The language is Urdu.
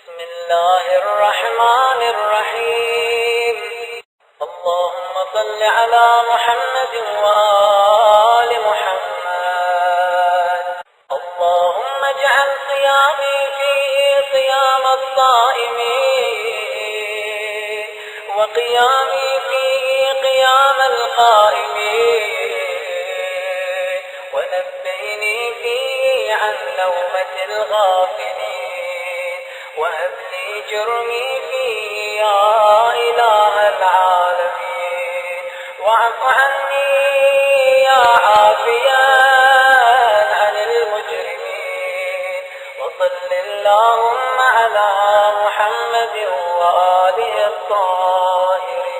بسم الله الرحمن الرحيم. اللهم صل على محمد وآل محمد. اللهم اجعل صيامي فيه صيام الصائمين، وقيامي فيه قيام القائمين، ونبهني فيه عن نومة الغافلين، وهب لي جرمي فيه يا إله العالمين، واعف عني يا عافيا عن المجرمين. وصل اللهم على محمد وآله الطاهرين.